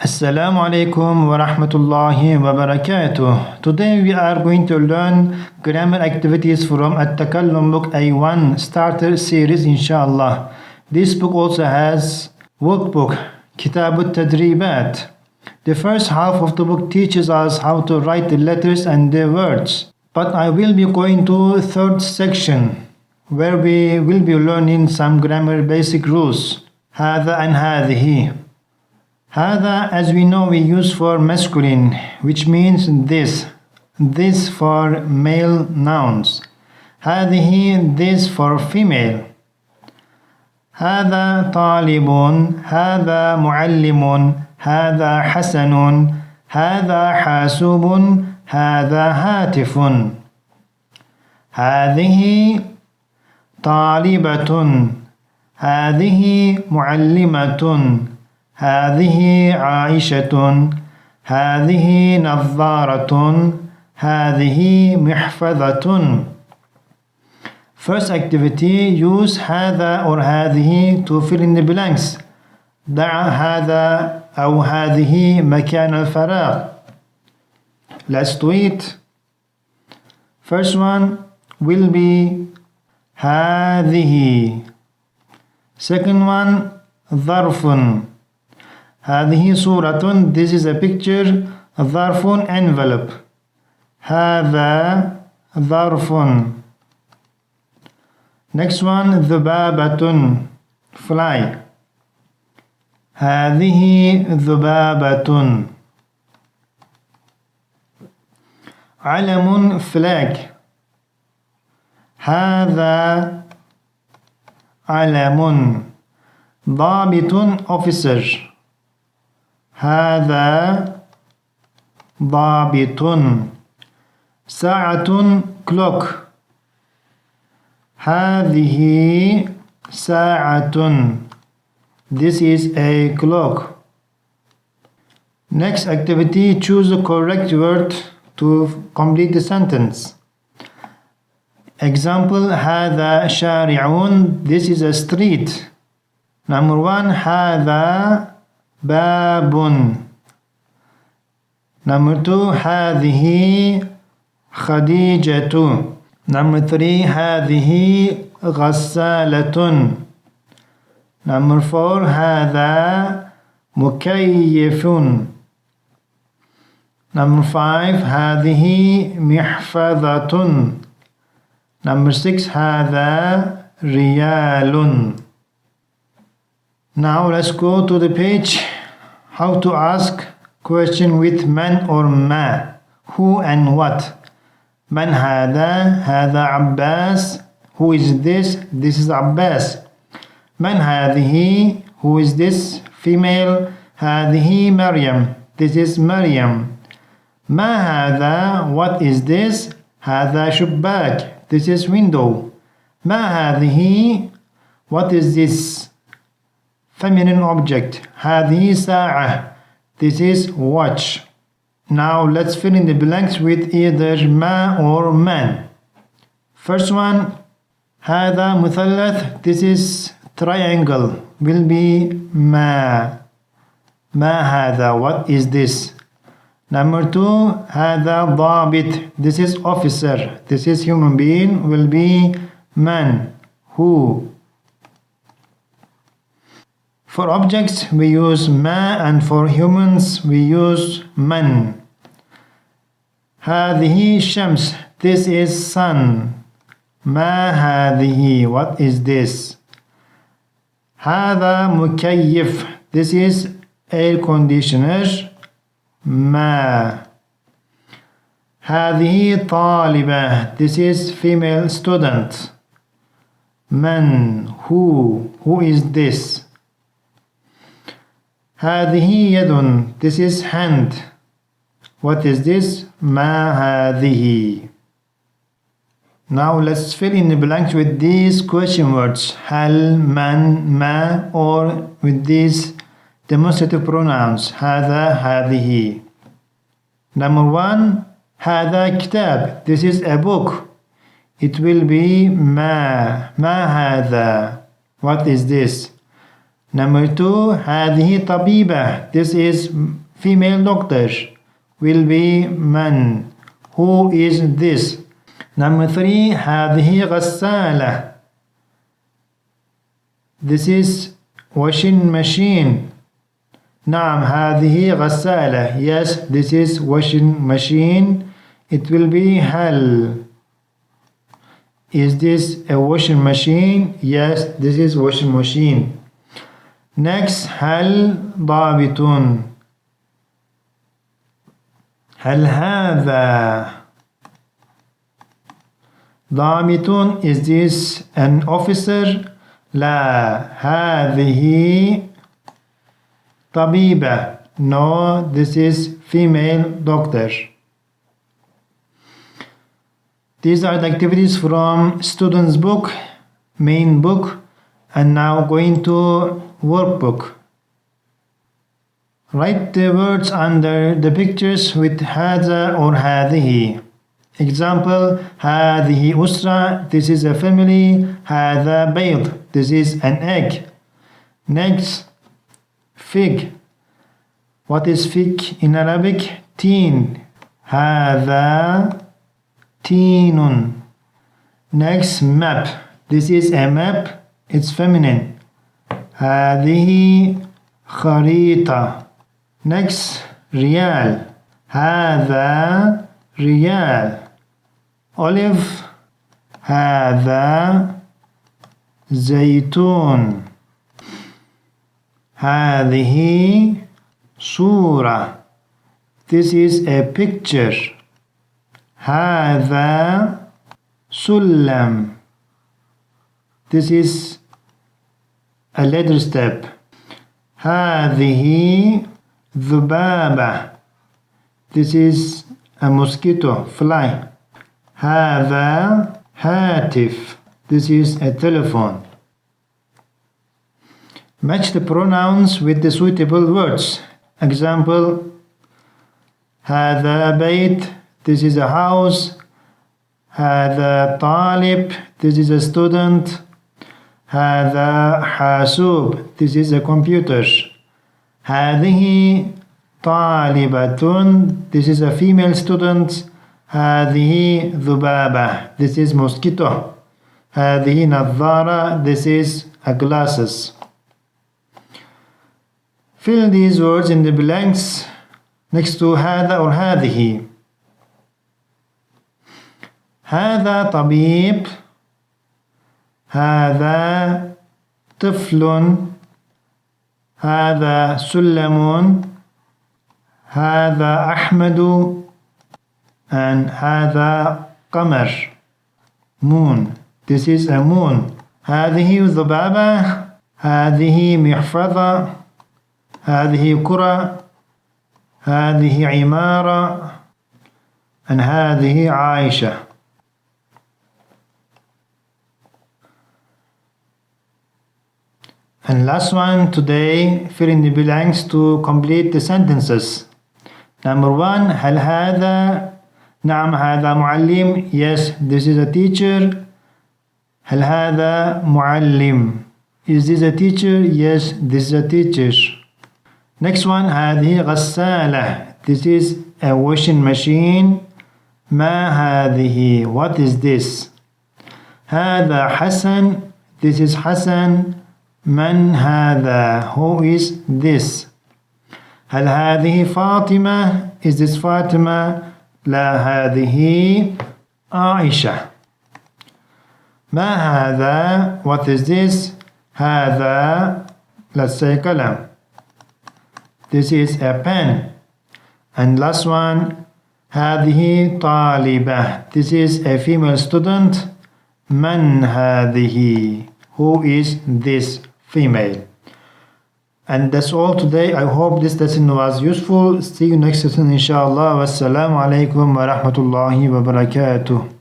Assalamu alaikum wa rahmatullahi wa barakatuh. Today we are going to learn grammar activities from Takallum book A1 starter series inshallah. This book also has workbook Kitab al-Tadribat. The first half of the book teaches us how to write the letters and the words. But I will be going to third section where we will be learning some grammar basic rules. هذا and هذه. هذا, as we know, we use for masculine, which means this. This for male nouns. هذه, this for female. هذا طالب. هذا معلم. هذا حسن. هذا حاسوب. هذا هاتف. هذه طالبة. هذه معلمة. هذه عائشة. هذه نظارة. هذه محفظة. First activity, use هذا or هذه to fill in the blanks. ضع هذا أو هذه مكان الفراغ. Let's do it. First one will be هذه. Second one ظرف. هذه صورة, this is a picture. ظرف, envelope. هذا ظرف. Next one ذبابة, fly. هذه ذبابة. علم, flag. هذا علم. ضابط, officer. هذا ضابط. ساعة, clock. هذه ساعة. This is a clock. Next activity, choose the correct word to complete the sentence. Example, هذا شارع. This is a street. Number one, هذا باب. Number two, هذه خديجة. Number three, هذه غسالة. Number four, هذا مكيف. Number five, هذه محفظة. Number six, هذا ريال. Now let's go to the page. How to ask question with man or ma. Who and what. من هذا. هذا عباس. Who is this. This is Abbas. من هذه. Who is this. Female. هذه مريم. This is Maryam. ما هذا. What is this. هذا شباك. This is window. ما هذه. What is this. Feminine object. هذه ساعة. This is watch. Now let's fill in the blanks with either ma or man. First one, هذا مثلث. This is triangle. Will be ma. ما هذا. What is this. Number two, هذا ضابط. This is officer. This is human being. Will be man. Who. For objects we use ma, and for humans we use man. هذه شمس. This is sun. ما هذه. What is this. هذا مكيف. This is air conditioner. ما. هذه طالبة. This is female student. من. Who is this. هذه يد. This is hand. What is this. ما هذه. Now let's fill in the blanks with these question words. هل, من, ما, or with these demonstrative pronouns. هذا, هذه. Number one, هذا كتاب. This is a book. It will be ما. ما هذا. What is this. Number 2, هذه طبيبة. This is female doctor. Will be man. Who is this? Number 3, هذه غسالة. This is washing machine. نعم هذه غسالة. Yes, this is washing machine. It will be هل. Is this a washing machine? Yes, this is washing machine. Next, هل ضابط. هل هذا ضابط. Is this an officer? لا هذه طبيبة. No, this is female doctor. These are the activities from student's book, main book, and now going to workbook. Write the words under the pictures with هذا or هذه. Example, هذه أسرة. This is a family. هذا بيض. This is an egg. Next, fig. What is fig in Arabic? Teen. هذا تين. Next, map. This is a map. It's feminine. هذه خريطة. Next, ريال. هذا ريال. Olive. هذا زيتون. هذه صورة. This is a picture. هذا سلم. This is a ladder step. هذه ذبابة. This is a mosquito, fly. هذا هاتف. This is a telephone. Match the pronouns with the suitable words. Example, هذا بيت. This is a house. هذا طالب. This is a student. هذا حاسوب. This is a computer. هذه طالبة. This is a female student. هذه ذبابة. This is mosquito. هذه نظارة. This is a glasses. Fill these words in the blanks next to هذا or هذه. هذا طبيب. هذا طفل. هذا سلم. هذا أحمد. And هذا قمر. Moon. This is a moon. هذه ذبابة. هذه محفظة. هذه كرة. هذه عمارة. and هذه عائشة. And last one today, fill in the blanks to complete the sentences. Number 1, هل هذا؟ نعم هذا معلم. Yes, this is a teacher. هل هذا معلم؟ Is this a teacher? Yes, this is a teacher. Next one, هذه غسالة. This is a washing machine. ما هذه? What is this? هذا حسن. This is حسن. من هذا? Who is this? هل هذه فاطمة؟ Is this فاطمة؟ لا هذه عائشة. ما هذا? What is this? هذا let's say قلم. This is a pen. And last one, هذه طالبة. This is a female student. من هذه? Who is this female? And that's all today. I hope this lesson was useful. See you next lesson inshallah. Wassalamu alaikum wa rahmatullahi wa barakatuh.